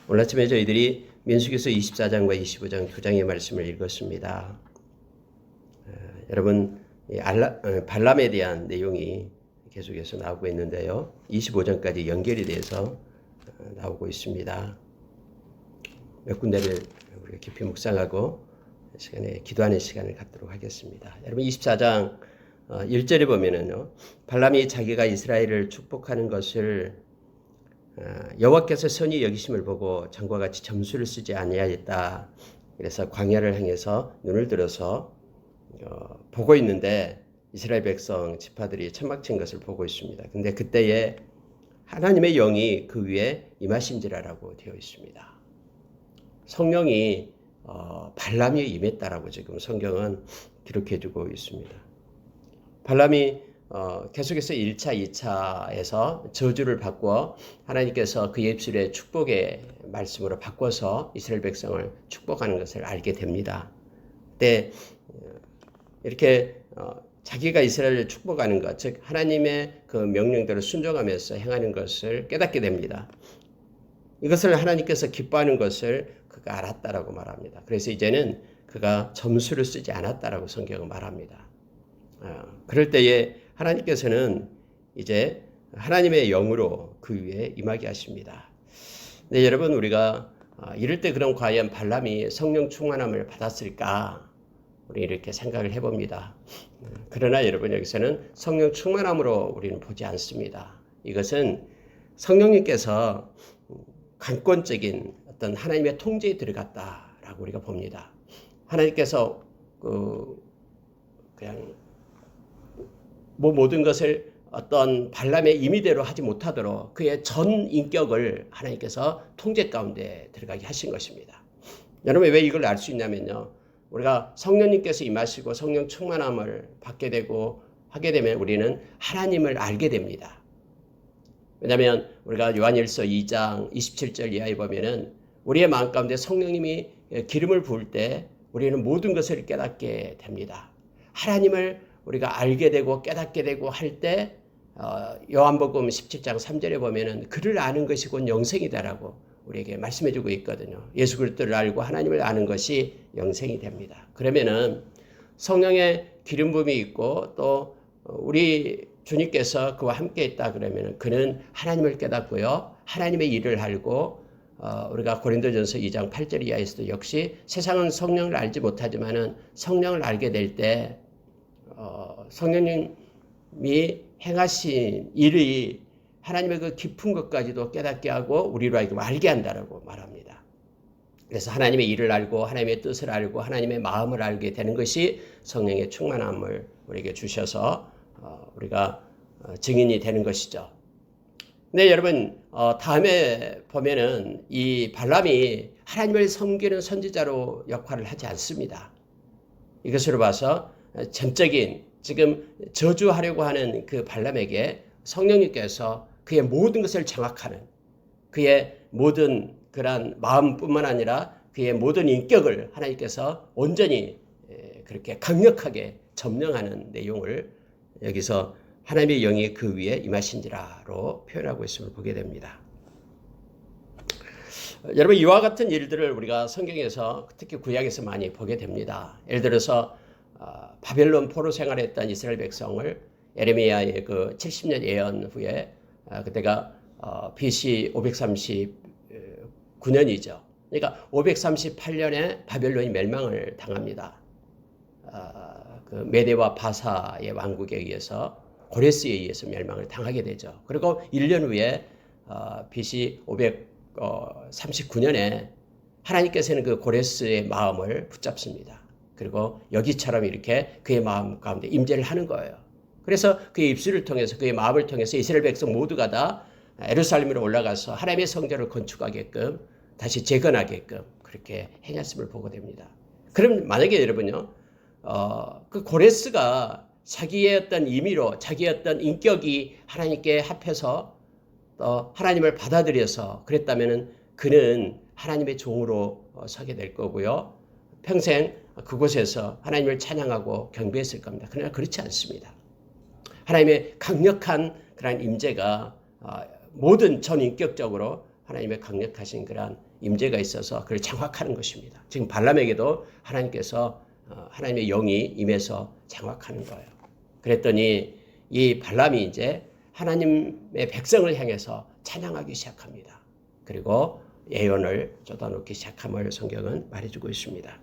오늘 아침에 저희들이 민수기서 24장과 25장 두 장의 말씀을 읽었습니다. 여러분 발람에 대한 내용이 계속해서 나오고 있는데요. 25장까지 연결이 돼서 나오고 있습니다. 몇 군데를 우리가 깊이 묵상하고 시간에 기도하는 시간을 갖도록 하겠습니다. 여러분 24장 1절에 보면은요. 발람이 자기가 이스라엘을 축복하는 것을 여호와께서 선히 여기심을 보고 전과 같이 점수를 쓰지 아니하였다. 그래서 광야를 향해서 눈을 들어서 보고 있는데 이스라엘 백성 지파들이 천막친 것을 보고 있습니다. 근데 그때에 하나님의 영이 그 위에 임하신지라라고 되어 있습니다. 성령이 발람이 임했다라고 지금 성경은 기록해주고 있습니다. 발람이 계속해서 1차, 2차에서 저주를 바꿔 하나님께서 그의 입술에 축복의 말씀으로 바꿔서 이스라엘 백성을 축복하는 것을 알게 됩니다. 그때 이렇게 자기가 이스라엘을 축복하는 것, 즉 하나님의 그 명령대로 순종하면서 행하는 것을 깨닫게 됩니다. 이것을 하나님께서 기뻐하는 것을 그가 알았다라고 말합니다. 그래서 이제는 그가 점수를 쓰지 않았다라고 성경은 말합니다. 그럴 때에 하나님께서는 이제 하나님의 영으로 그 위에 임하게 하십니다. 네, 여러분 우리가 이럴 때 그럼 과연 발람이 성령 충만함을 받았을까? 우리 이렇게 생각을 해봅니다. 그러나 여러분 여기서는 성령 충만함으로 우리는 보지 않습니다. 이것은 성령님께서 강권적인 어떤 하나님의 통제에 들어갔다라고 우리가 봅니다. 하나님께서 그냥 모든 것을 어떤 발람의 임의대로 하지 못하도록 그의 전 인격을 하나님께서 통제 가운데 들어가게 하신 것입니다. 여러분 왜 이걸 알 수 있냐면요. 우리가 성령님께서 임하시고 성령 충만함을 받게 되고 하게 되면 우리는 하나님을 알게 됩니다. 왜냐하면 우리가 요한일서 2장 27절 이하에 보면은 우리의 마음 가운데 성령님이 기름을 부을 때 우리는 모든 것을 깨닫게 됩니다. 하나님을 우리가 알게 되고 깨닫게 되고 할 때 요한복음 17장 3절에 보면은 그를 아는 것이 곧 영생이다라고 우리에게 말씀해주고 있거든요. 예수 그리스도를 알고 하나님을 아는 것이 영생이 됩니다. 그러면은 성령의 기름 부음이 있고 또 우리 주님께서 그와 함께 있다 그러면은 그는 하나님을 깨닫고요. 하나님의 일을 알고 우리가 고린도전서 2장 8절 이하에서도 역시 세상은 성령을 알지 못하지만은 성령을 알게 될 때 성령님이 행하신 일이 하나님의 그 깊은 것까지도 깨닫게 하고 우리로 하여금 알게 한다라고 말합니다. 그래서 하나님의 일을 알고 하나님의 뜻을 알고 하나님의 마음을 알게 되는 것이 성령의 충만함을 우리에게 주셔서 우리가 증인이 되는 것이죠. 네, 여러분 다음에 보면은 이 발람이 하나님을 섬기는 선지자로 역할을 하지 않습니다. 이것으로 봐서 전적인 지금 저주하려고 하는 그 발람에게 성령님께서 그의 모든 것을 장악하는 그의 모든 그러한 마음뿐만 아니라 그의 모든 인격을 하나님께서 온전히 그렇게 강력하게 점령하는 내용을 여기서 하나님의 영이 그 위에 임하신지라로 표현하고 있음을 보게 됩니다. 여러분 이와 같은 일들을 우리가 성경에서 특히 구약에서 많이 보게 됩니다. 예를 들어서 바벨론 포로 생활했던 이스라엘 백성을 에레미야의 그 70년 예언 후에 그때가 BC 539년이죠. 그러니까 538년에 바벨론이 멸망을 당합니다. 그 메대와 바사의 왕국에 의해서 고레스에 의해서 멸망을 당하게 되죠. 그리고 1년 후에 BC 539년에 하나님께서는 그 고레스의 마음을 붙잡습니다. 그리고 여기처럼 이렇게 그의 마음 가운데 임재를 하는 거예요. 그래서 그의 입술을 통해서 그의 마음을 통해서 이스라엘 백성 모두가 다 예루살렘으로 올라가서 하나님의 성전을 건축하게끔 다시 재건하게끔 그렇게 행했음을 보게 됩니다. 그럼 만약에 여러분요, 그 고레스가 자기의 어떤 임의로 자기의 어떤 인격이 하나님께 합해서 또 하나님을 받아들여서 그랬다면은 그는 하나님의 종으로 서게 될 거고요. 평생 그곳에서 하나님을 찬양하고 경배했을 겁니다. 그러나 그렇지 않습니다. 하나님의 강력한 그런 임재가 모든 전인격적으로 하나님의 강력하신 그러한 임재가 있어서 그를 장악하는 것입니다. 지금 발람에게도 하나님께서 하나님의 영이 임해서 장악하는 거예요. 그랬더니 이 발람이 이제 하나님의 백성을 향해서 찬양하기 시작합니다. 그리고 예언을 쏟아놓기 시작함을 성경은 말해주고 있습니다.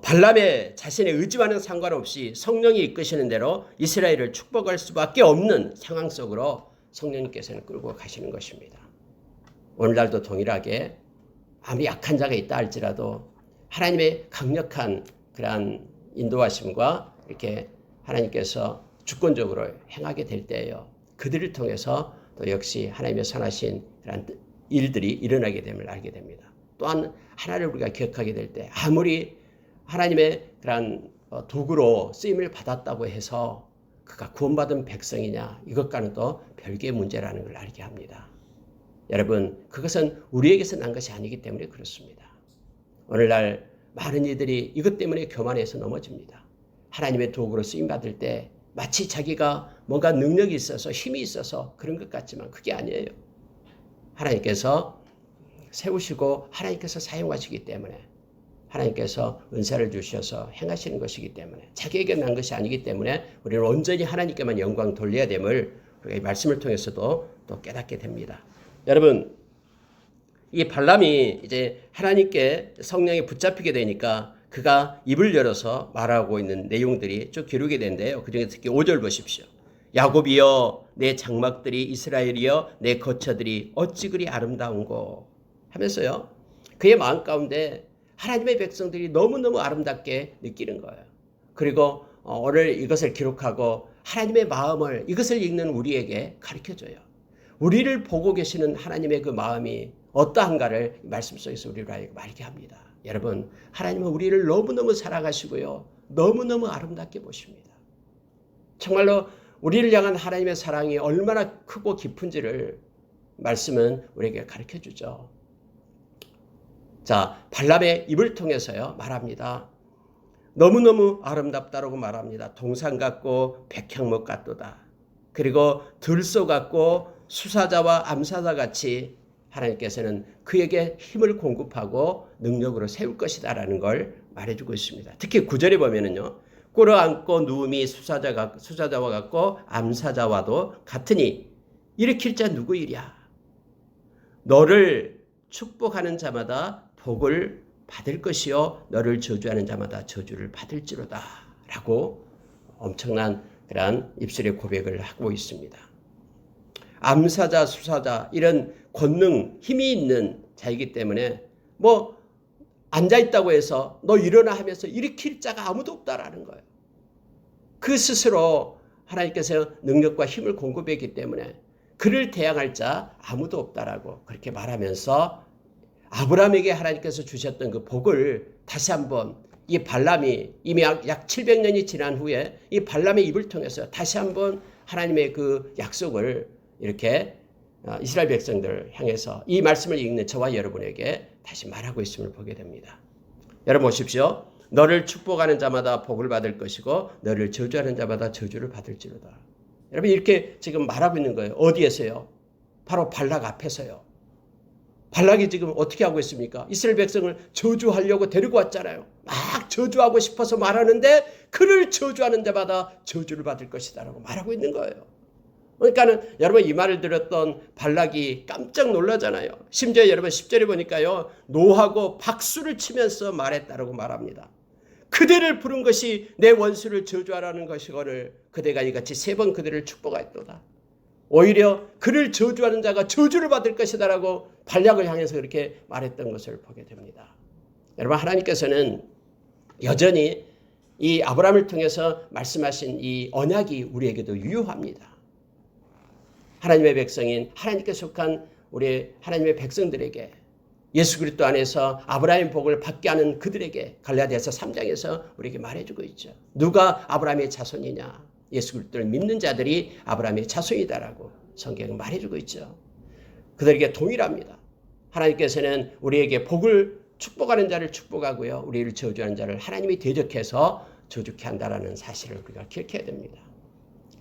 발람의 자신의 의지와는 상관없이 성령이 이끄시는 대로 이스라엘을 축복할 수밖에 없는 상황 속으로 성령님께서는 끌고 가시는 것입니다. 오늘날도 동일하게 아무리 약한 자가 있다 할지라도 하나님의 강력한 그러한 인도하심과 이렇게 하나님께서 주권적으로 행하게 될 때예요. 그들을 통해서 또 역시 하나님의 선하신 그런 일들이 일어나게 됨을 알게 됩니다. 또한 하나를 우리가 기억하게 될 때 아무리 하나님의 그런 도구로 쓰임을 받았다고 해서 그가 구원받은 백성이냐 이것과는 또 별개의 문제라는 걸 알게 합니다. 여러분 그것은 우리에게서 난 것이 아니기 때문에 그렇습니다. 오늘날 많은 이들이 이것 때문에 교만해서 넘어집니다. 하나님의 도구로 쓰임받을 때 마치 자기가 뭔가 능력이 있어서 힘이 있어서 그런 것 같지만 그게 아니에요. 하나님께서 세우시고 하나님께서 사용하시기 때문에 하나님께서 은사를 주셔서 행하시는 것이기 때문에 자기에게 난 것이 아니기 때문에 우리는 온전히 하나님께만 영광 돌려야 됨을 우리가 이 말씀을 통해서도 또 깨닫게 됩니다. 여러분 이 발람이 이제 하나님께 성령에 붙잡히게 되니까 그가 입을 열어서 말하고 있는 내용들이 쭉 기록이 된대요. 그중에 특히 5절 보십시오. 야곱이여 내 장막들이 이스라엘이여 내 거처들이 어찌 그리 아름다운고 하면서요. 그의 마음 가운데 하나님의 백성들이 너무너무 아름답게 느끼는 거예요. 그리고 오늘 이것을 기록하고 하나님의 마음을 이것을 읽는 우리에게 가르쳐줘요. 우리를 보고 계시는 하나님의 그 마음이 어떠한가를 말씀 속에서 우리로 하여금 알게 합니다. 여러분 하나님은 우리를 너무너무 사랑하시고요. 너무너무 아름답게 보십니다. 정말로 우리를 향한 하나님의 사랑이 얼마나 크고 깊은지를 말씀은 우리에게 가르쳐주죠. 자, 발람의 입을 통해서요 말합니다. 너무너무 아름답다라고 말합니다. 동산 같고 백향목 같도다. 그리고 들소 같고 수사자와 암사자 같이 하나님께서는 그에게 힘을 공급하고 능력으로 세울 것이다라는 걸 말해주고 있습니다. 특히 9절에 보면은요. 꿇어앉고 누움이 수사자와 같고 암사자와도 같으니 일으킬 자 누구이랴. 너를 축복하는 자마다 복을 받을 것이요 너를 저주하는 자마다 저주를 받을지로다 라고 엄청난 그런 입술의 고백을 하고 있습니다. 암사자, 수사자 이런 권능, 힘이 있는 자이기 때문에 뭐 앉아있다고 해서 너 일어나 하면서 일으킬 자가 아무도 없다라는 거예요. 그 스스로 하나님께서 능력과 힘을 공급했기 때문에 그를 대항할 자 아무도 없다라고 그렇게 말하면서 아브라함에게 하나님께서 주셨던 그 복을 다시 한번 이 발람이 이미 약 700년이 지난 후에 이 발람의 입을 통해서 다시 한번 하나님의 그 약속을 이렇게 이스라엘 백성들 향해서 이 말씀을 읽는 저와 여러분에게 다시 말하고 있음을 보게 됩니다. 여러분 보십시오. 너를 축복하는 자마다 복을 받을 것이고 너를 저주하는 자마다 저주를 받을지로다. 여러분 이렇게 지금 말하고 있는 거예요. 어디에서요? 바로 발락 앞에서요. 발락이 지금 어떻게 하고 있습니까? 이스라엘 백성을 저주하려고 데리고 왔잖아요. 막 저주하고 싶어서 말하는데 그를 저주하는 데마다 저주를 받을 것이다라고 말하고 있는 거예요. 그러니까는 여러분 이 말을 들었던 발락이 깜짝 놀라잖아요. 심지어 여러분 10절에 보니까요. 노하고 박수를 치면서 말했다라고 말합니다. 그대를 부른 것이 내 원수를 저주하라는 것이거늘 그대가 이같이 3번 그들을 축복하였도다. 오히려 그를 저주하는 자가 저주를 받을 것이다라고 발락을 향해서 그렇게 말했던 것을 보게 됩니다. 여러분 하나님께서는 여전히 이 아브라함을 통해서 말씀하신 이 언약이 우리에게도 유효합니다. 하나님의 백성인 하나님께 속한 우리 하나님의 백성들에게 예수 그리스도 안에서 아브라함의 복을 받게 하는 그들에게 갈라디아서 3장에서 우리에게 말해주고 있죠. 누가 아브라함의 자손이냐? 예수 그리스도를 믿는 자들이 아브라함의 자손이다라고 성경은 말해주고 있죠. 그들에게 동일합니다. 하나님께서는 우리에게 복을 축복하는 자를 축복하고요. 우리를 저주하는 자를 하나님이 대적해서 저주케 한다라는 사실을 우리가 기억해야 됩니다.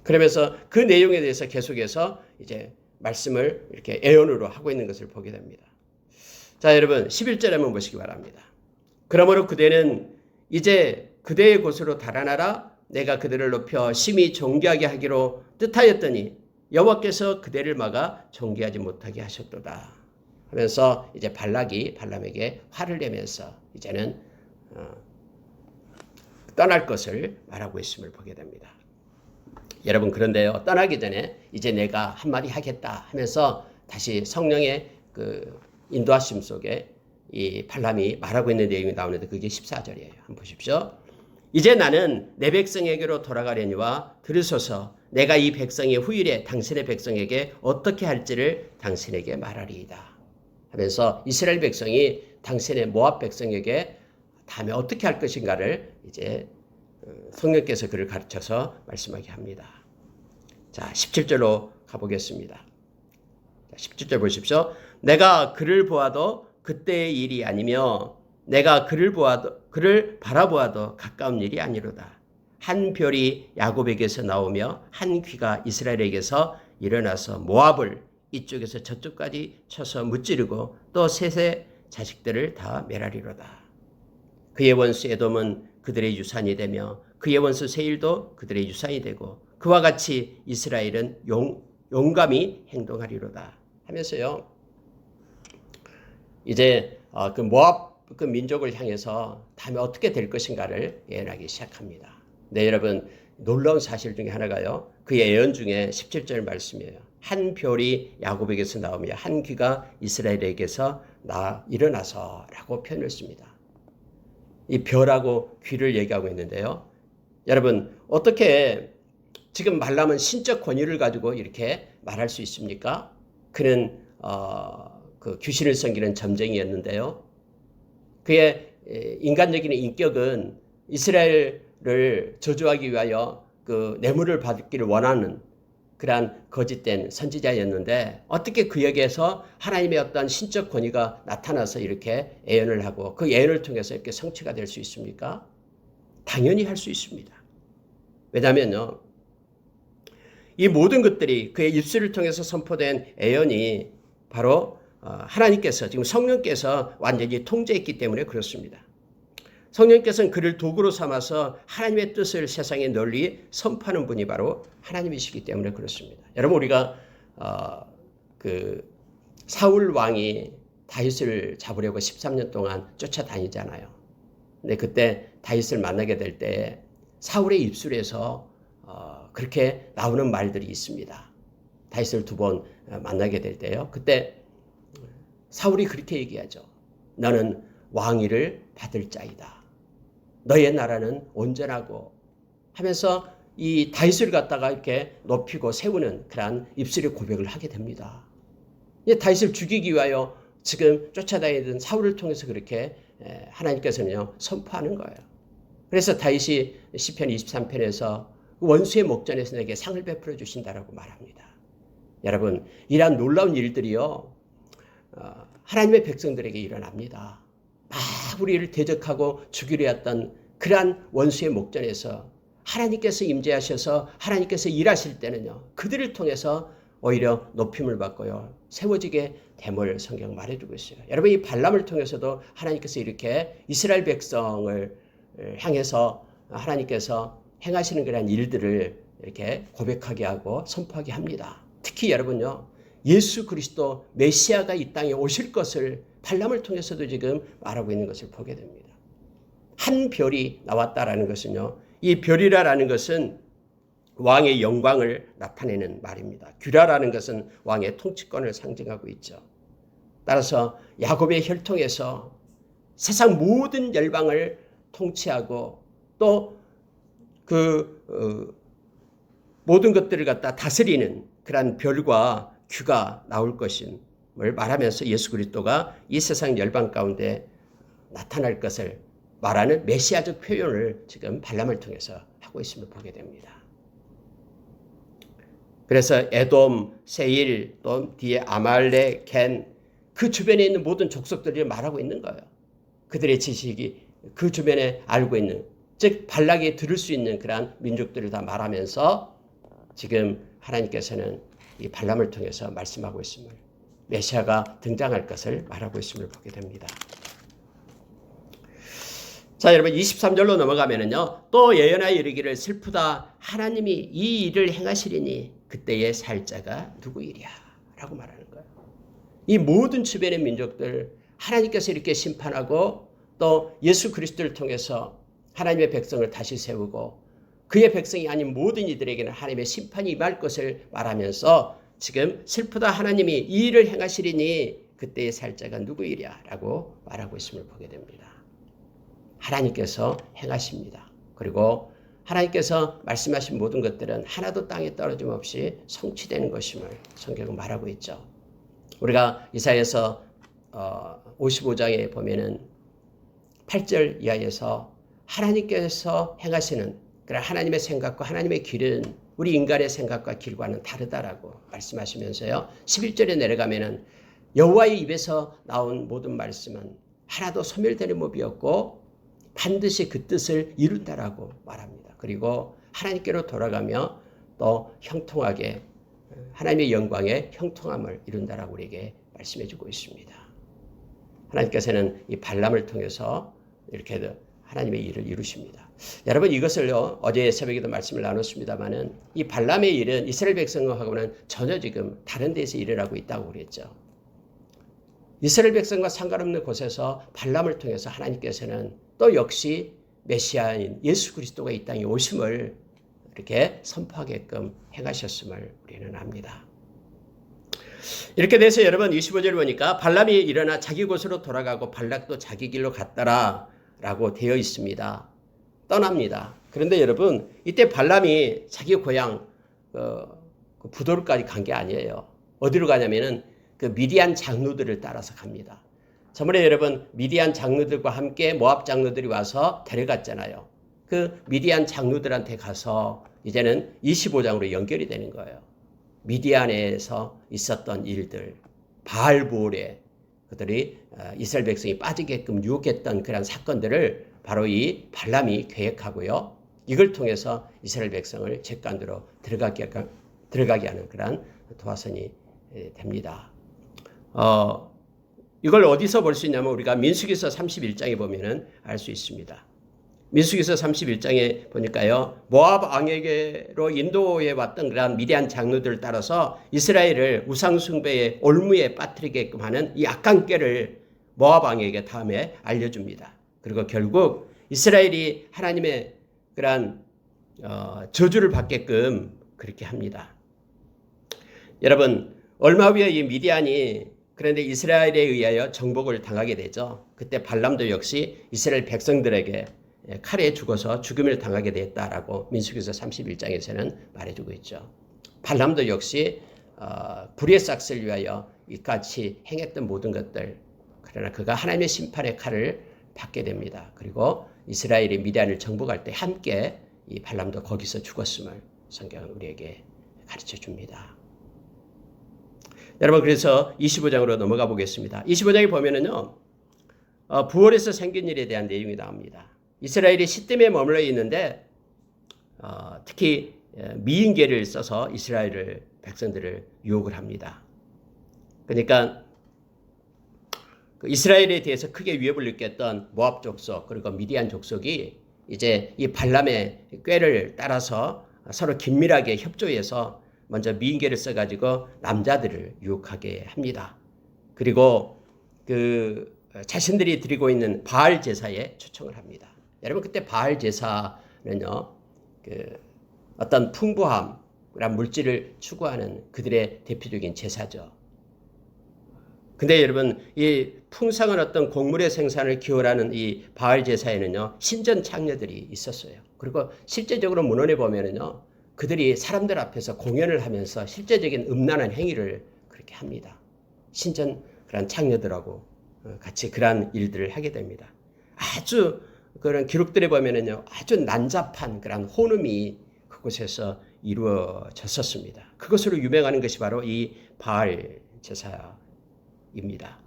그러면서 그 내용에 대해서 계속해서 이제 말씀을 이렇게 애언으로 하고 있는 것을 보게 됩니다. 자, 여러분 11절에 한번 보시기 바랍니다. 그러므로 그대는 이제 그대의 곳으로 달아나라. 내가 그들을 높여 심히 존귀하게 하기로 뜻하였더니 여호와께서 그대를 막아 존귀하지 못하게 하셨도다 하면서 이제 발락이 발람에게 화를 내면서 이제는 떠날 것을 말하고 있음을 보게 됩니다. 여러분, 그런데요, 떠나기 전에 이제 내가 한마디 하겠다 하면서 다시 성령의 그 인도하심 속에 이 발람이 말하고 있는 내용이 나오는데 그게 14절이에요. 한번 보십시오. 이제 나는 내 백성에게로 돌아가려니와 들으소서. 내가 이 백성이 후일에 당신의 백성에게 어떻게 할지를 당신에게 말하리이다 하면서 이스라엘 백성이 당신의 모압 백성에게 다음에 어떻게 할 것인가를 이제 성령께서 그를 가르쳐서 말씀하게 합니다. 자, 17절로 가보겠습니다. 자, 17절 보십시오. 내가 그를 보아도 그때의 일이 아니며 내가 그를 바라보아도 가까운 일이 아니로다. 한 별이 야곱에게서 나오며 한 귀가 이스라엘에게서 일어나서 모압을 이쪽에서 저쪽까지 쳐서 무찌르고 또 셋의 자식들을 다 멸하리로다. 그의 원수 에돔은 그들의 유산이 되며 그의 원수 세일도 그들의 유산이 되고 그와 같이 이스라엘은 용감히 행동하리로다 하면서요. 이제 그 모압 그 민족을 향해서 다음에 어떻게 될 것인가를 예언하기 시작합니다. 네, 여러분, 놀라운 사실 중에 하나가요. 그의 예언 중에 17절 말씀이에요. 한 별이 야곱에게서 나오며 한 귀가 이스라엘에게서 일어나서 라고 표현을 씁니다. 이 별하고 귀를 얘기하고 있는데요. 여러분, 어떻게 지금 말람은 신적 권위를 가지고 이렇게 말할 수 있습니까? 그는 그 귀신을 섬기는 점쟁이였는데요. 그의 인간적인 인격은 이스라엘을 저주하기 위하여 그 뇌물을 받기를 원하는 그러한 거짓된 선지자였는데 어떻게 그에게서 하나님의 어떤 신적 권위가 나타나서 이렇게 예언을 하고 그 예언을 통해서 이렇게 성취가 될 수 있습니까? 당연히 할 수 있습니다. 왜냐하면요, 이 모든 것들이 그의 입술을 통해서 선포된 예언이 바로 하나님께서 지금 성령께서 완전히 통제했기 때문에 그렇습니다. 성령께서는 그를 도구로 삼아서 하나님의 뜻을 세상에 널리 선포하는 분이 바로 하나님이시기 때문에 그렇습니다. 여러분, 우리가 그 사울 왕이 다윗을 잡으려고 13년 동안 쫓아다니잖아요. 근데 그때 다윗을 만나게 될 때 사울의 입술에서 그렇게 나오는 말들이 있습니다. 다윗을 2번 만나게 될 때요. 그때 사울이 그렇게 얘기하죠. 너는 왕위를 받을 자이다. 너의 나라는 온전하고 하면서 이 다윗을 갖다가 이렇게 높이고 세우는 그러한 입술의 고백을 하게 됩니다. 다윗을 죽이기 위하여 지금 쫓아다니던 사울을 통해서 그렇게 하나님께서는요 선포하는 거예요. 그래서 다윗이 시편 23편에서 원수의 목전에서 내게 상을 베풀어 주신다라고 말합니다. 여러분, 이러한 놀라운 일들이요 하나님의 백성들에게 일어납니다. 막 우리를 대적하고 죽이려 했던 그러한 원수의 목전에서 하나님께서 임재하셔서 하나님께서 일하실 때는요 그들을 통해서 오히려 높임을 받고요 세워지게 됨을 성경 말해주고 있어요. 여러분, 이 발람을 통해서도 하나님께서 이렇게 이스라엘 백성을 향해서 하나님께서 행하시는 그런 일들을 이렇게 고백하게 하고 선포하게 합니다. 특히 여러분요, 예수 그리스도 메시아가 이 땅에 오실 것을 발람을 통해서도 지금 말하고 있는 것을 보게 됩니다. 한 별이 나왔다라는 것은요, 이 별이라는 것은 왕의 영광을 나타내는 말입니다. 규라라는 것은 왕의 통치권을 상징하고 있죠. 따라서 야곱의 혈통에서 세상 모든 열방을 통치하고 또 모든 것들을 갖다 다스리는 그러한 별과 규가 나올 것임을 말하면서 예수 그리스도가 이 세상 열방 가운데 나타날 것을 말하는 메시아적 표현을 지금 발람을 통해서 하고 있음을 보게 됩니다. 그래서 에돔, 세일, 또 뒤에 아말렉, 겐, 그 주변에 있는 모든 족속들이 말하고 있는 거예요. 그들의 지식이 그 주변에 알고 있는, 즉 발락이 들을 수 있는 그러한 민족들을 다 말하면서 지금 하나님께서는 이 발람을 통해서 말씀하고 있음을, 메시아가 등장할 것을 말하고 있음을 보게 됩니다. 자, 여러분 23절로 넘어가면은요, 또 예언하여 이르기를 슬프다 하나님이 이 일을 행하시리니 그때의 살자가 누구이랴 라고 말하는 거예요. 이 모든 주변의 민족들 하나님께서 이렇게 심판하고 또 예수 그리스도를 통해서 하나님의 백성을 다시 세우고 그의 백성이 아닌 모든 이들에게는 하나님의 심판이 임할 것을 말하면서 지금 슬프다 하나님이 이 일을 행하시리니 그때의 살자가 누구이랴 라고 말하고 있음을 보게 됩니다. 하나님께서 행하십니다. 그리고 하나님께서 말씀하신 모든 것들은 하나도 땅에 떨어짐 없이 성취되는 것임을 성경은 말하고 있죠. 우리가 이사야서 55장에 보면은 8절 이하에서 하나님께서 행하시는 그런 하나님의 생각과 하나님의 길은 우리 인간의 생각과 길과는 다르다라고 말씀하시면서요. 11절에 내려가면은 여호와의 입에서 나온 모든 말씀은 하나도 소멸되는 법이 없고 반드시 그 뜻을 이룬다라고 말합니다. 그리고 하나님께로 돌아가며 또 형통하게 하나님의 영광의 형통함을 이룬다라고 우리에게 말씀해주고 있습니다. 하나님께서는 이 발람을 통해서 이렇게 하나님의 일을 이루십니다. 여러분 이것을요 어제 새벽에도 말씀을 나눴습니다만은 이 발람의 일은 이스라엘 백성하고는 전혀 지금 다른 데서 일을 하고 있다고 그랬죠. 이스라엘 백성과 상관없는 곳에서 발람을 통해서 하나님께서는 또 역시 메시아인 예수 그리스도가 이 땅에 오심을 이렇게 선포하게끔 행하셨음을 우리는 압니다. 이렇게 돼서 여러분 25절 보니까 발람이 일어나 자기 곳으로 돌아가고 발락도 자기 길로 갔더라 라고 되어 있습니다. 떠납니다. 그런데 여러분 이때 발람이 자기 고향 부도르까지 간 게 아니에요. 어디로 가냐면은 그 미디안 장로들을 따라서 갑니다. 저번에 여러분 미디안 장로들과 함께 모압 장로들이 와서 데려갔잖아요. 그 미디안 장로들한테 가서 이제는 25장으로 연결이 되는 거예요. 미디안에서 있었던 일들, 바알보올에 그들이 이스라엘 백성이 빠지게끔 유혹했던 그런 사건들을 바로 이 발람이 계획하고요. 이걸 통해서 이스라엘 백성을 jet간으로 들어가게 하는 그런 도화선이 됩니다. 이걸 어디서 볼 수 있냐면 우리가 민수기서 31장에 보면은 알 수 있습니다. 민수기서 31장에 보니까요. 모압 왕에게로 인도해 왔던 그런 미디안 장로들을 따라서 이스라엘을 우상 숭배의 올무에 빠뜨리게끔 하는 이 악한 꾀를 모압 왕에게 다음에 알려줍니다. 그리고 결국 이스라엘이 하나님의 그런 저주를 받게끔 그렇게 합니다. 여러분 얼마 후에 이 미디안이 그런데 이스라엘에 의하여 정복을 당하게 되죠. 그때 발람도 역시 이스라엘 백성들에게 칼에 죽어서 죽음을 당하게 됐다라고 민수기서 31장에서는 말해주고 있죠. 발람도 역시 불의 싹을 위하여 이같이 행했던 모든 것들, 그러나 그가 하나님의 심판의 칼을 받게 됩니다. 그리고 이스라엘이 미디안을 정복할 때 함께 이 발람도 거기서 죽었음을 성경은 우리에게 가르쳐 줍니다. 여러분 그래서 25장으로 넘어가 보겠습니다. 25장에 보면은요 부월에서 생긴 일에 대한 내용이 나옵니다. 이스라엘이 시딤에 머물러 있는데 특히 미인계를 써서 이스라엘 백성들을 유혹을 합니다. 그러니까 이스라엘에 대해서 크게 위협을 느꼈던 모압 족속 그리고 미디안 족속이 이제 이 발람의 꾀를 따라서 서로 긴밀하게 협조해서 먼저 미인계를 써가지고 남자들을 유혹하게 합니다. 그리고 그 자신들이 드리고 있는 바알 제사에 초청을 합니다. 여러분 그때 바알 제사는요, 그 어떤 풍부함, 그런 물질을 추구하는 그들의 대표적인 제사죠. 근데 여러분 이 풍성한 어떤 곡물의 생산을 기원하는 이 바알 제사에는요 신전 창녀들이 있었어요. 그리고 실제적으로 문헌에 보면은요 그들이 사람들 앞에서 공연을 하면서 실제적인 음란한 행위를 그렇게 합니다. 신전 그런 창녀들하고 같이 그러한 일들을 하게 됩니다. 아주 그런 기록들에 보면은요 아주 난잡한 그런 혼음이 그곳에서 이루어졌었습니다. 그것으로 유명하는 것이 바로 이 바알 제사입니다.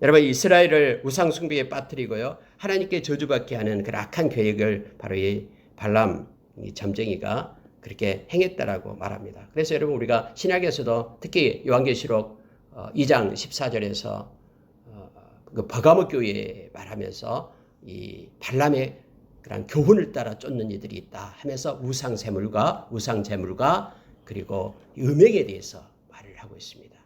여러분 이스라엘을 우상 숭배에 빠뜨리고요 하나님께 저주받게 하는 그 악한 계획을 바로 이 발람 이 점쟁이가 그렇게 행했다라고 말합니다. 그래서 여러분 우리가 신약에서도 특히 요한계시록 2장 14절에서 그 버가모 교회에 말하면서 이 발람의 그런 교훈을 따라 쫓는 이들이 있다 하면서 우상제물과 그리고 음행에 대해서 말을 하고 있습니다.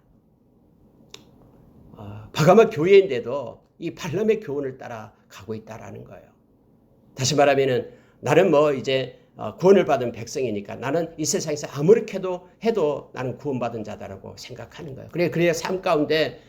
버가모 교회인데도 이 발람의 교훈을 따라 가고 있다라는 거예요. 다시 말하면은 나는 뭐 이제 구원을 받은 백성이니까 나는 이 세상에서 아무렇게 해도 나는 구원받은 자다라고 생각하는 거예요. 그래야 삶 가운데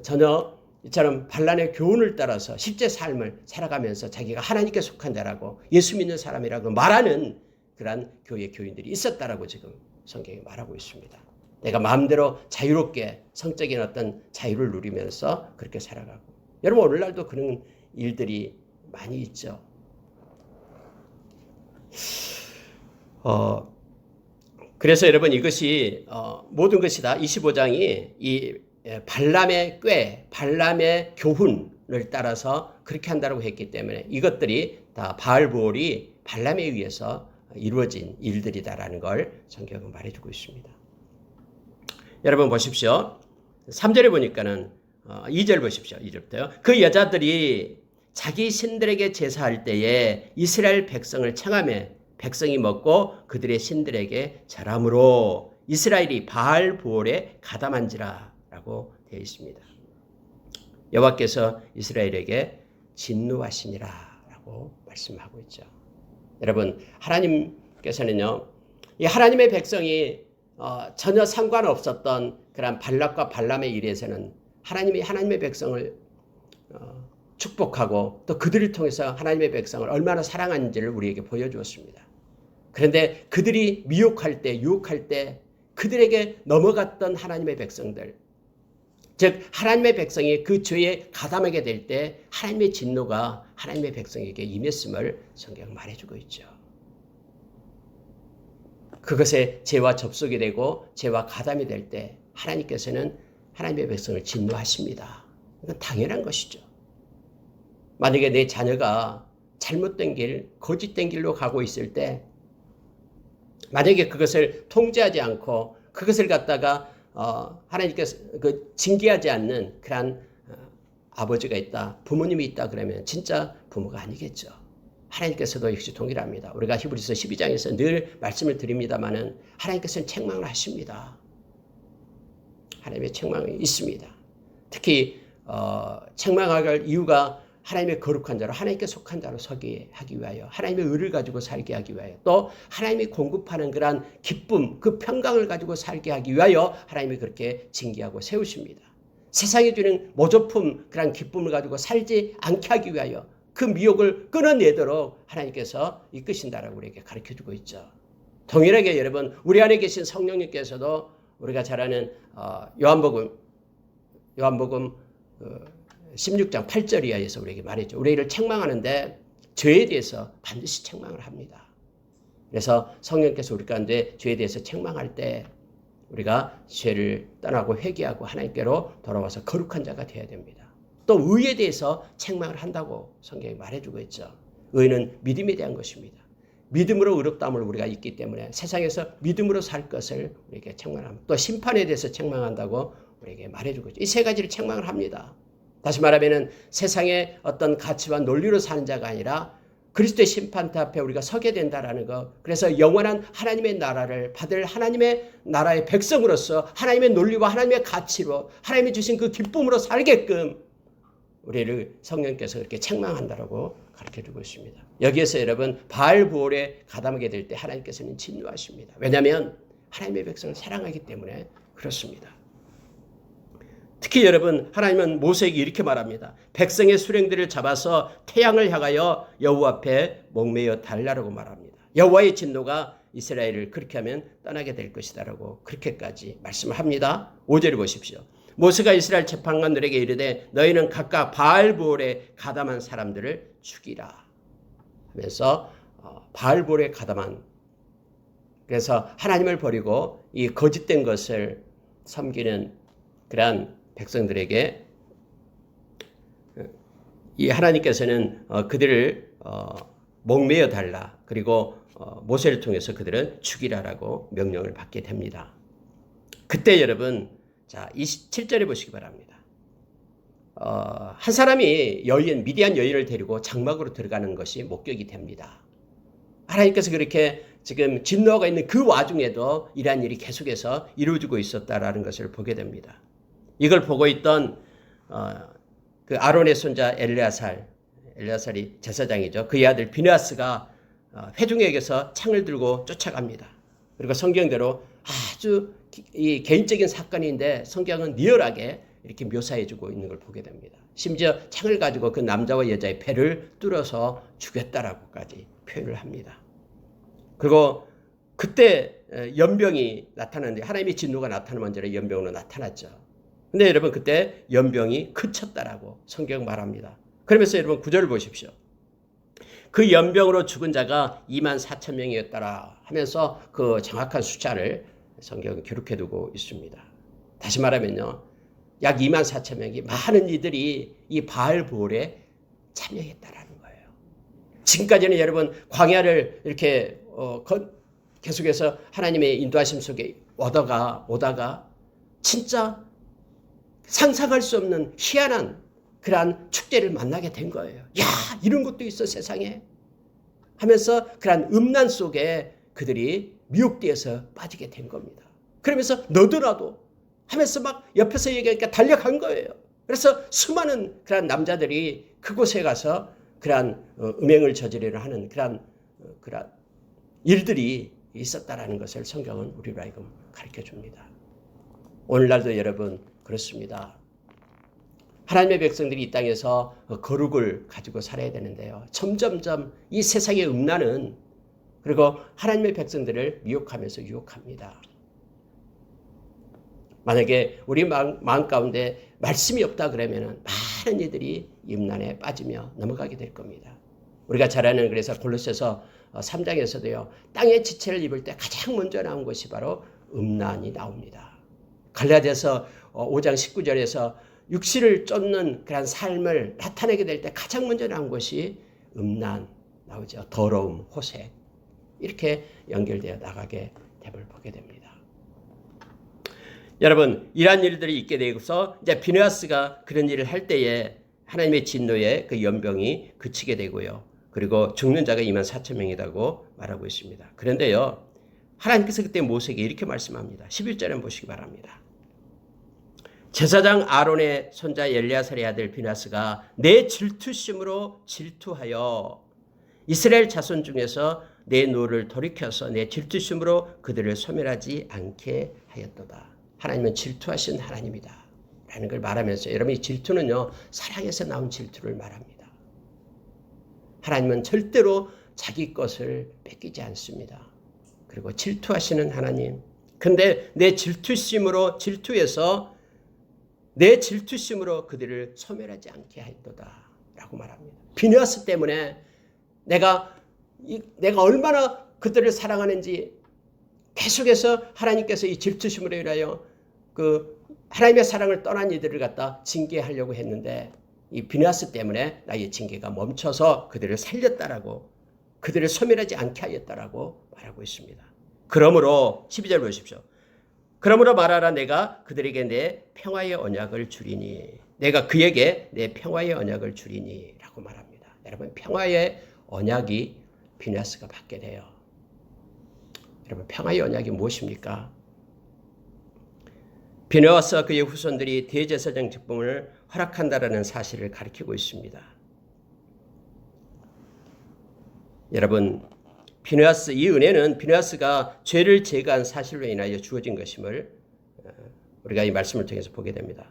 전혀 이처럼 발람의 교훈을 따라서 실제 삶을 살아가면서 자기가 하나님께 속한 자라고 예수 믿는 사람이라고 말하는 그러한 교회 교인들이 있었다라고 지금 성경이 말하고 있습니다. 내가 마음대로 자유롭게 성적인 어떤 자유를 누리면서 그렇게 살아가고, 여러분 오늘날도 그런 일들이 많이 있죠. 그래서 여러분 이것이 모든 것이 다 25장이 이 발람의 꾀, 발람의 교훈을 따라서 그렇게 한다고 했기 때문에 이것들이 다 바알보올이 발람에 의해서 이루어진 일들이다라는 걸 성경은 말해주고 있습니다. 여러분 보십시오. 3절에 보니까는 2절 보십시오. 2절부터요. 그 여자들이 자기 신들에게 제사할 때에 이스라엘 백성을 청하며 백성이 먹고 그들의 신들에게 절함으로 이스라엘이 바알보올에 가담한지라 라고 되어 있습니다. 여호와께서 이스라엘에게 진노하시니라 라고 말씀하고 있죠. 여러분 하나님께서는요, 이 하나님의 백성이 전혀 상관없었던 그런 발락과 발람의 일에서는 하나님의 백성을 축복하고 또 그들을 통해서 하나님의 백성을 얼마나 사랑하는지를 우리에게 보여주었습니다. 그런데 그들이 미혹할 때, 유혹할 때 그들에게 넘어갔던 하나님의 백성들, 즉 하나님의 백성이 그 죄에 가담하게 될 때 하나님의 진노가 하나님의 백성에게 임했음을 성경은 말해주고 있죠. 그것에 죄와 접속이 되고 죄와 가담이 될 때 하나님께서는 하나님의 백성을 진노하십니다. 이건 당연한 것이죠. 만약에 내 자녀가 잘못된 길, 거짓된 길로 가고 있을 때 만약에 그것을 통제하지 않고 그것을 갖다가 하나님께서 징계하지 않는 그러한 아버지가 있다, 부모님이 있다 그러면 진짜 부모가 아니겠죠. 하나님께서도 역시 동일합니다. 우리가 히브리서 12장에서 늘 말씀을 드립니다마는 하나님께서는 책망을 하십니다. 하나님의 책망이 있습니다. 특히 책망할 이유가 하나님의 거룩한 자로, 하나님께 속한 자로 서게 하기 위하여, 하나님의 의를 가지고 살게 하기 위하여, 또 하나님이 공급하는 그러한 기쁨, 그 평강을 가지고 살게 하기 위하여 하나님이 그렇게 징계하고 세우십니다. 세상이 주는 모조품, 그러한 기쁨을 가지고 살지 않게 하기 위하여 그 미혹을 끊어내도록 하나님께서 이끄신다라고 우리에게 가르쳐주고 있죠. 동일하게 여러분, 우리 안에 계신 성령님께서도 우리가 잘 아는 요한복음 16장 8절 이하에서 우리에게 말했죠. 우리를 책망하는데 죄에 대해서 반드시 책망을 합니다. 그래서 성령께서 우리 가운데 죄에 대해서 책망할 때 우리가 죄를 떠나고 회개하고 하나님께로 돌아와서 거룩한 자가 되어야 됩니다. 또 의에 대해서 책망을 한다고 성경이 말해주고 있죠. 의는 믿음에 대한 것입니다. 믿음으로 의롭다함을 우리가 있기 때문에 세상에서 믿음으로 살 것을 우리에게 책망합니다. 또 심판에 대해서 책망한다고 우리에게 말해주고 있죠. 이 세 가지를 책망을 합니다. 다시 말하면 세상의 어떤 가치와 논리로 사는 자가 아니라 그리스도의 심판대 앞에 우리가 서게 된다라는 것. 그래서 영원한 하나님의 나라를 받을 하나님의 나라의 백성으로서 하나님의 논리와 하나님의 가치로 하나님이 주신 그 기쁨으로 살게끔 우리를 성령께서 그렇게 책망한다라고 가르쳐주고 있습니다. 여기에서 여러분 바알보올에 가담하게 될 때 하나님께서는 진노하십니다. 왜냐하면 하나님의 백성을 사랑하기 때문에 그렇습니다. 특히 여러분 하나님은 모세에게 이렇게 말합니다. 백성의 수령들을 잡아서 태양을 향하여 여호와 앞에 목매어 달라라고 말합니다. 여호와의 진노가 이스라엘을 그렇게 하면 떠나게 될 것이다라고 그렇게까지 말씀을 합니다. 5절을 보십시오. 모세가 이스라엘 재판관들에게 이르되 너희는 각각 바알보올에 가담한 사람들을 죽이라 하면서 바알보올에 가담한, 그래서 하나님을 버리고 이 거짓된 것을 섬기는 그러한 백성들에게 이 하나님께서는 그들을 목매어 달라. 그리고 모세를 통해서 그들은 죽이라라고 명령을 받게 됩니다. 그때 여러분, 자 27절에 보시기 바랍니다. 한 사람이 미디안 여인을 데리고 장막으로 들어가는 것이 목격이 됩니다. 하나님께서 그렇게 지금 진노가 있는 그 와중에도 이러한 일이 계속해서 이루어지고 있었다라는 것을 보게 됩니다. 이걸 보고 있던 그 아론의 손자 엘레아살이 제사장이죠. 그의 아들 비느하스가 회중에게서 창을 들고 쫓아갑니다. 그리고 성경대로 아주 이 개인적인 사건인데 성경은 리얼하게 이렇게 묘사해주고 있는 걸 보게 됩니다. 심지어 창을 가지고 그 남자와 여자의 배를 뚫어서 죽였다라고까지 표현을 합니다. 그리고 그때 연병이 나타났는데 하나님의 진노가 나타나면 전에 연병으로 나타났죠. 근데 여러분 그때 연병이 그쳤다라고 성경 말합니다. 그러면서 여러분 9절을 보십시오. 그 연병으로 죽은 자가 24,000명이었더라 하면서 그 정확한 숫자를 성경에 기록해 두고 있습니다. 다시 말하면요. 약 24,000명이 많은 이들이 이 바알보올에 참여했다라는 거예요. 지금까지는 여러분 광야를 이렇게 계속해서 하나님의 인도하심 속에 오다가 진짜 상상할 수 없는 희한한 그러한 축제를 만나게 된 거예요. 야, 이런 것도 있어 세상에 하면서 그러한 음란 속에 그들이 미혹되어서 빠지게 된 겁니다. 그러면서 너더라도 하면서 막 옆에서 얘기하니까 달려간 거예요. 그래서 수많은 그러한 남자들이 그곳에 가서 그러한 음행을 저지르려 하는 그러한 일들이 있었다라는 것을 성경은 우리로 하여금 가르쳐 줍니다. 오늘날도 여러분 그렇습니다. 하나님의 백성들이 이 땅에서 거룩을 가지고 살아야 되는데요. 점점점 이 세상의 음란은 그리고 하나님의 백성들을 미혹하면서 유혹합니다. 만약에 우리 마음 가운데 말씀이 없다 그러면 많은 이들이 음란에 빠지며 넘어가게 될 겁니다. 우리가 잘 아는 그래서 골로새서 3장에서도요. 땅의 지체를 입을 때 가장 먼저 나온 것이 바로 음란이 나옵니다. 갈라디아서 5장 19절에서 육신을 쫓는 그런 삶을 나타내게 될 때 가장 먼저 나온 것이 음란 나오죠. 더러움, 호색 이렇게 연결되어 나가게 됨을 보게 됩니다. 여러분 이러한 일들이 있게 되고서 이제 비느하스가 그런 일을 할 때에 하나님의 진노의 그 연병이 그치게 되고요. 그리고 죽는 자가 24,000명이라고 말하고 있습니다. 그런데요. 하나님께서 그때 모세에게 이렇게 말씀합니다. 11절에 보시기 바랍니다. 제사장 아론의 손자 엘리야살의 아들 비느하스가 내 질투심으로 질투하여 이스라엘 자손 중에서 내 노를 돌이켜서 내 질투심으로 그들을 소멸하지 않게 하였도다. 하나님은 질투하신 하나님이다 라는 걸 말하면서 여러분 이 질투는요 사랑에서 나온 질투를 말합니다. 하나님은 절대로 자기 것을 뺏기지 않습니다. 그리고 질투하시는 하나님. 근데 내 질투심으로 그들을 소멸하지 않게 하였도다 라고 말합니다. 비느하스 때문에 내가 얼마나 그들을 사랑하는지 계속해서 하나님께서 이 질투심으로 인하여 그 하나님의 사랑을 떠난 이들을 갖다 징계하려고 했는데 이 비느하스 때문에 나의 징계가 멈춰서 그들을 살렸다라고 그들을 소멸하지 않게 하였다라고 말하고 있습니다. 그러므로 12절 보십시오. 그러므로 말하라 내가 그들에게 내 평화의 언약을 주리니 내가 그에게 내 평화의 언약을 주리니 라고 말합니다. 여러분 평화의 언약이 비느하스가 받게 돼요. 여러분 평화의 언약이 무엇입니까? 비느하스와 그의 후손들이 대제사장 직분을 허락한다라는 사실을 가리키고 있습니다. 여러분 이 은혜는 비느하스가 죄를 제거한 사실로 인하여 주어진 것임을 우리가 이 말씀을 통해서 보게 됩니다.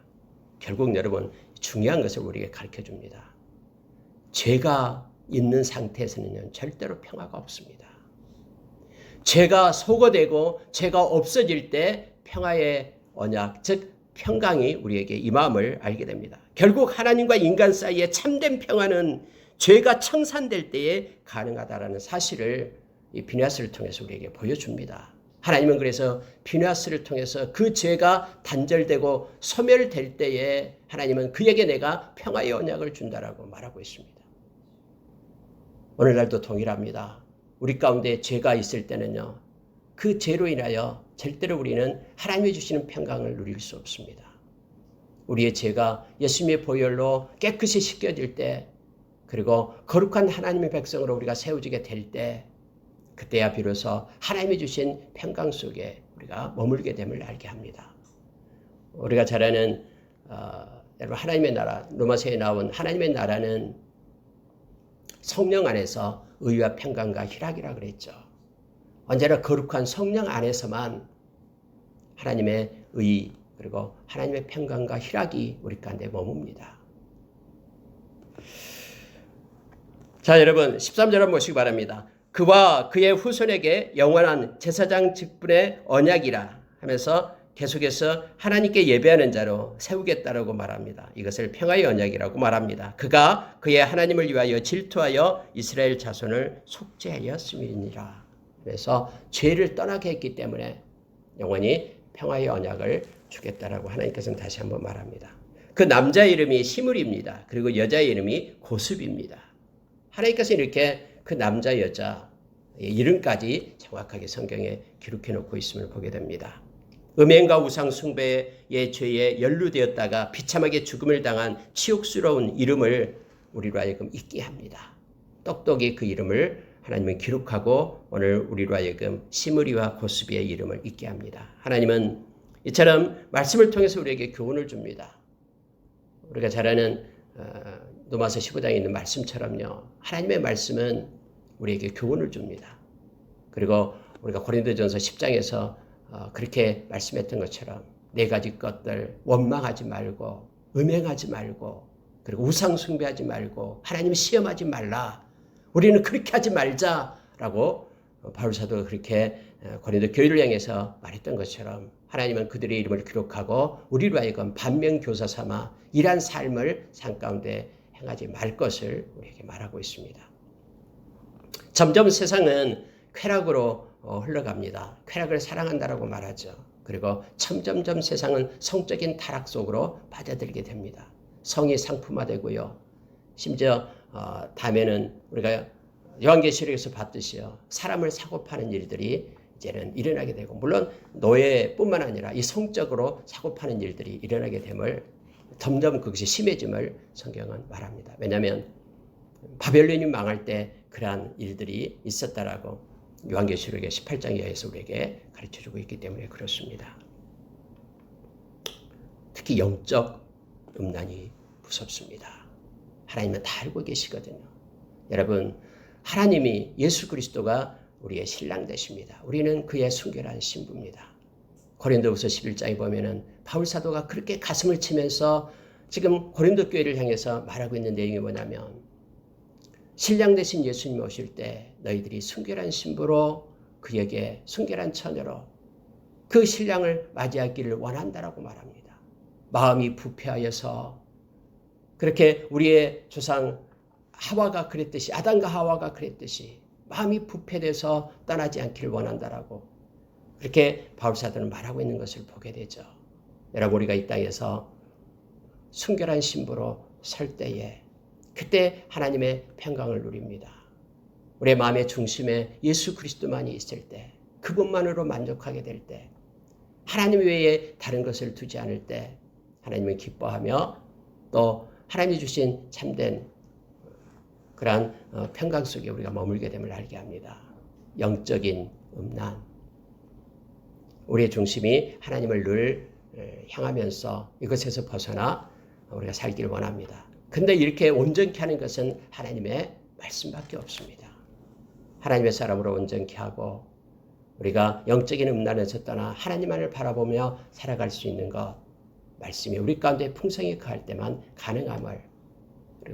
결국 여러분 중요한 것을 우리에게 가르쳐 줍니다. 죄가 있는 상태에서는 절대로 평화가 없습니다. 죄가 소거되고 죄가 없어질 때 평화의 언약, 즉 평강이 우리에게 임함을 알게 됩니다. 결국 하나님과 인간 사이의 참된 평화는 죄가 청산될 때에 가능하다라는 사실을 이 비느하스를 통해서 우리에게 보여줍니다. 하나님은 그래서 비느하스를 통해서 그 죄가 단절되고 소멸될 때에 하나님은 그에게 내가 평화의 언약을 준다라고 말하고 있습니다. 오늘날도 동일합니다. 우리 가운데 죄가 있을 때는요, 그 죄로 인하여 절대로 우리는 하나님이 주시는 평강을 누릴 수 없습니다. 우리의 죄가 예수님의 보혈로 깨끗이 씻겨질 때, 그리고 거룩한 하나님의 백성으로 우리가 세워지게 될 때, 그때야 비로소 하나님이 주신 평강 속에 우리가 머물게 됨을 알게 합니다. 우리가 잘 아는 여러분, 하나님의 나라, 로마서에 나온 하나님의 나라는 성령 안에서 의와 평강과 희락이라 그랬죠. 언제나 거룩한 성령 안에서만 하나님의 의, 그리고 하나님의 평강과 희락이 우리 가운데 머뭅니다. 자, 여러분 13절 한번 보시기 바랍니다. 그와 그의 후손에게 영원한 제사장 직분의 언약이라 하면서 계속해서 하나님께 예배하는 자로 세우겠다라고 말합니다. 이것을 평화의 언약이라고 말합니다. 그가 그의 하나님을 위하여 질투하여 이스라엘 자손을 속죄하였음이니라. 그래서 죄를 떠나게 했기 때문에 영원히 평화의 언약을 주겠다라고 하나님께서는 다시 한번 말합니다. 그 남자 이름이 시므리입니다. 그리고 여자의 이름이 고습입니다. 하나님께서 이렇게 그 남자 여자 이름까지 정확하게 성경에 기록해 놓고 있음을 보게 됩니다. 음행과 우상 숭배의 죄에 연루되었다가 비참하게 죽음을 당한 치욕스러운 이름을 우리로 하여금 잊게 합니다. 똑똑히 그 이름을 하나님은 기록하고 오늘 우리로 하여금 시므리와 고스비의 이름을 잊게 합니다. 하나님은 이처럼 말씀을 통해서 우리에게 교훈을 줍니다. 우리가 잘 아는 로마서 15장에 있는 말씀처럼요. 하나님의 말씀은 우리에게 교훈을 줍니다. 그리고 우리가 고린도전서 10장에서 그렇게 말씀했던 것처럼 네 가지 것들 원망하지 말고 음행하지 말고 그리고 우상 숭배하지 말고 하나님 시험하지 말라. 우리는 그렇게 하지 말자라고 바울 사도가 그렇게 고린도 교회를 향해서 말했던 것처럼 하나님은 그들의 이름을 기록하고 우리로 하여금 반면교사 삼아 이러한 삶을 삶 가운데 행하지 말 것을 우리에게 말하고 있습니다. 점점 세상은 쾌락으로 흘러갑니다. 쾌락을 사랑한다라고 말하죠. 그리고 점점점 세상은 성적인 타락 속으로 빠져들게 됩니다. 성이 상품화되고요. 심지어 다음에는 우리가 요한계시록에서 봤듯이요. 사람을 사고 파는 일들이 이제는 일어나게 되고 물론 노예뿐만 아니라 이 성적으로 사고 파는 일들이 일어나게 됨을 점점 그것이 심해짐을 성경은 말합니다. 왜냐하면 바벨론이 망할 때 그러한 일들이 있었다라고 요한계시록의 18장에 의해서 우리에게 가르쳐주고 있기 때문에 그렇습니다. 특히 영적 음란이 무섭습니다. 하나님은 다 알고 계시거든요. 여러분, 하나님이 예수 그리스도가 우리의 신랑 되십니다. 우리는 그의 순결한 신부입니다. 고린도후서 11장에 보면은 바울 사도가 그렇게 가슴을 치면서 지금 고린도 교회를 향해서 말하고 있는 내용이 뭐냐면 신랑 되신 예수님이 오실 때 너희들이 순결한 신부로 그에게 순결한 처녀로 그 신랑을 맞이하기를 원한다라고 말합니다. 마음이 부패하여서 그렇게 우리의 조상 하와가 그랬듯이 아담과 하와가 그랬듯이 마음이 부패돼서 떠나지 않기를 원한다라고 그렇게 바울 사도는 말하고 있는 것을 보게 되죠. 여러분 우리가 이 땅에서 순결한 신부로 설 때에 그때 하나님의 평강을 누립니다. 우리의 마음의 중심에 예수 그리스도만이 있을 때 그분만으로 만족하게 될 때 하나님 외에 다른 것을 두지 않을 때 하나님은 기뻐하며 또 하나님이 주신 참된 그러한 평강 속에 우리가 머물게 됨을 알게 합니다. 영적인 음란 우리의 중심이 하나님을 늘 향하면서 이것에서 벗어나 우리가 살기를 원합니다. 근데 이렇게 온전케 하는 것은 하나님의 말씀밖에 없습니다. 하나님의 사람으로 온전케 하고 우리가 영적인 음란에서 떠나 하나님만을 바라보며 살아갈 수 있는 것 말씀이 우리 가운데 풍성히 거할 때만 가능함을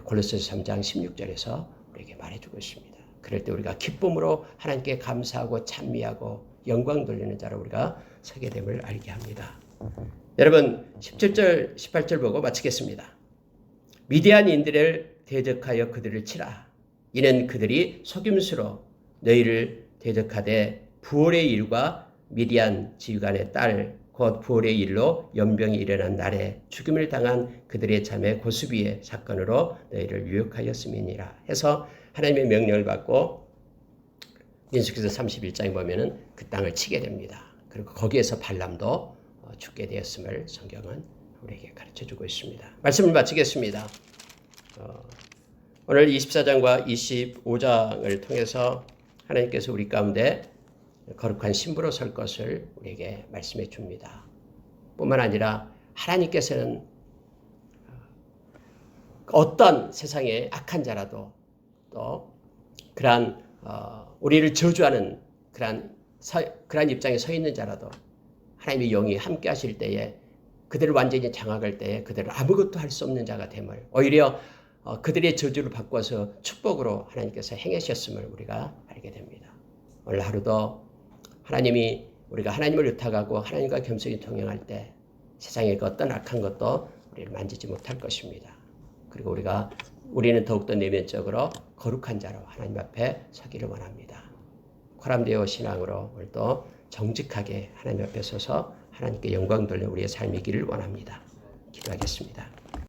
골로새서 3장 16절에서 우리에게 말해주고 있습니다. 그럴 때 우리가 기쁨으로 하나님께 감사하고 찬미하고 영광 돌리는 자로 우리가 서게 됨을 알게 합니다. 여러분 17절 18절 보고 마치겠습니다. 미디안인들을 대적하여 그들을 치라. 이는 그들이 속임수로 너희를 대적하되 부올의 일과 미디안 지휘관의 딸 곧 부활의 일로 연병이 일어난 날에 죽임을 당한 그들의 자매 고수비의 사건으로 너희를 유혹하였음이니라 해서 하나님의 명령을 받고 민수기서 31장에 보면은 그 땅을 치게 됩니다. 그리고 거기에서 발람도 죽게 되었음을 성경은 우리에게 가르쳐주고 있습니다. 말씀을 마치겠습니다. 오늘 24장과 25장을 통해서 하나님께서 우리 가운데 거룩한 신부로 설 것을 우리에게 말씀해 줍니다. 뿐만 아니라 하나님께서는 어떤 세상의 악한 자라도 또 그러한 우리를 저주하는 그러한 입장에 서 있는 자라도 하나님의 영이 함께 하실 때에 그들을 완전히 장악할 때에 그들을 아무것도 할 수 없는 자가 됨을 오히려 그들의 저주를 바꿔서 축복으로 하나님께서 행하셨음을 우리가 알게 됩니다. 오늘 하루도 하나님이 우리가 하나님을 의탁하고 하나님과 겸손히 동행할 때 세상의 어떤 악한 것도 우리를 만지지 못할 것입니다. 그리고 우리는 더욱더 내면적으로 거룩한 자로 하나님 앞에 서기를 원합니다. 코람데오 신앙으로 오늘도 정직하게 하나님 앞에 서서 하나님께 영광 돌려 우리의 삶이기를 원합니다. 기도하겠습니다.